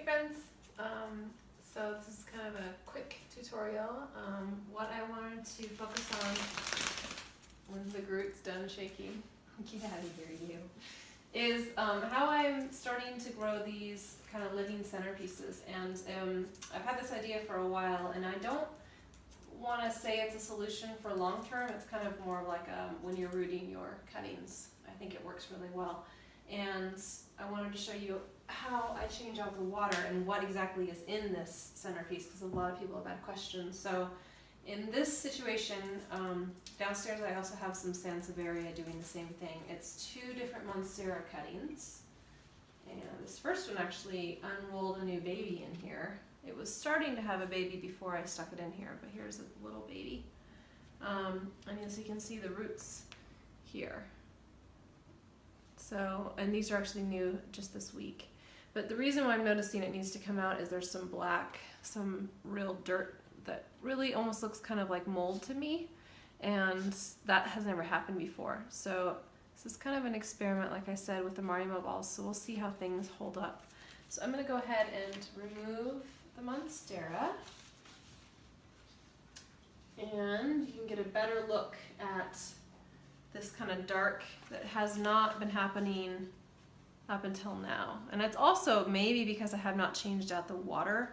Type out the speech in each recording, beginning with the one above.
friends, so this is kind of a quick tutorial. What I wanted to focus on when the Groot's done shaking, get out of here you, is how I'm starting to grow these kind of living centerpieces. And I've had this idea for a while, and I don't want to say it's a solution for long term. It's kind of more like when you're rooting your cuttings. I think it works really well. And I wanted to show you how I change out the water and what exactly is in this centerpiece, because a lot of people have had questions. So in this situation, downstairs I also have some Sansevieria doing the same thing. It's 2 different monstera cuttings. And this first one actually unrolled a new baby in here. It was starting to have a baby before I stuck it in here, but here's a little baby. And as you can see, the roots here. So, and these are actually new just this week. But the reason why I'm noticing it needs to come out is there's some black, some real dirt that really almost looks kind of like mold to me. And that has never happened before. So this is kind of an experiment, like I said, with the Marimo balls. So we'll see how things hold up. So I'm going to go ahead and remove the monstera. And you can get a better look at this kind of dark that has not been happening up until now. And it's also maybe because I have not changed out the water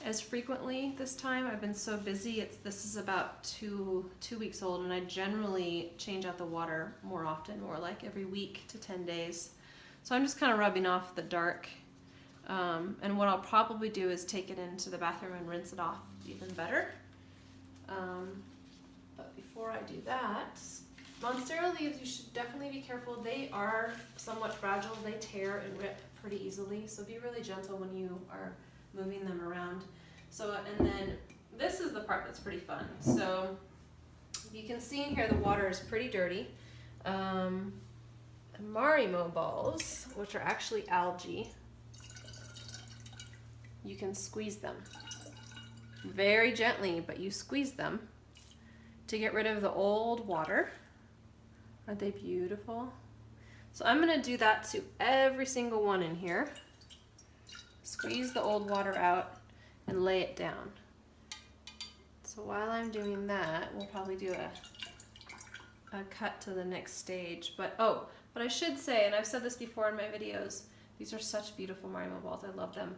as frequently this time. I've been so busy. This is about two weeks old, and I generally change out the water more often, more like every week to 10 days. So I'm just kind of rubbing off the dark. And what I'll probably do is take it into the bathroom and rinse it off even better. But before I do that, monstera leaves, you should definitely be careful. They are somewhat fragile. They tear and rip pretty easily, so be really gentle when you are moving them around. So, and then this is the part that's pretty fun. So you can see in here the water is pretty dirty. Marimo balls, which are actually algae, you can squeeze them very gently, but you squeeze them to get rid of the old water. Aren't they beautiful? So I'm going to do that to every single one in here. Squeeze the old water out and lay it down. So while I'm doing that, we'll probably do a cut to the next stage. But I should say, and I've said this before in my videos, these are such beautiful Marimo balls. I love them.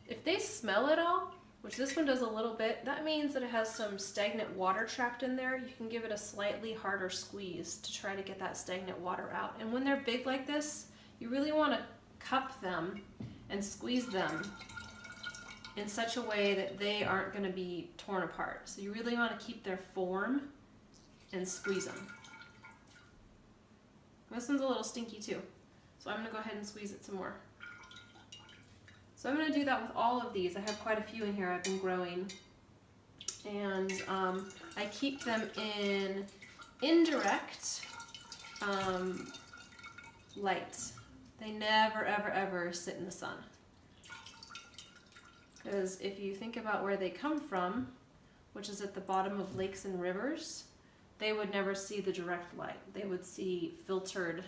If they smell at all, which this one does a little bit, that means that it has some stagnant water trapped in there. You can give it a slightly harder squeeze to try to get that stagnant water out. And when they're big like this, you really want to cup them and squeeze them in such a way that they aren't going to be torn apart. So you really want to keep their form and squeeze them. This one's a little stinky too, so I'm going to go ahead and squeeze it some more. So I'm going to do that with all of these. I have quite a few in here I've been growing. And I keep them in indirect light. They never, ever, ever sit in the sun. Because if you think about where they come from, which is at the bottom of lakes and rivers, they would never see the direct light. They would see filtered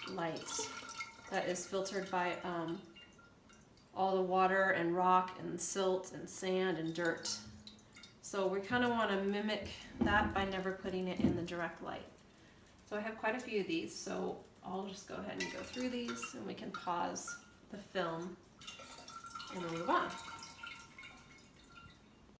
light that is filtered by all the water and rock and silt and sand and dirt. So we kind of want to mimic that by never putting it in the direct light. So I have quite a few of these, so I'll just go ahead and go through these and we can pause the film and move on.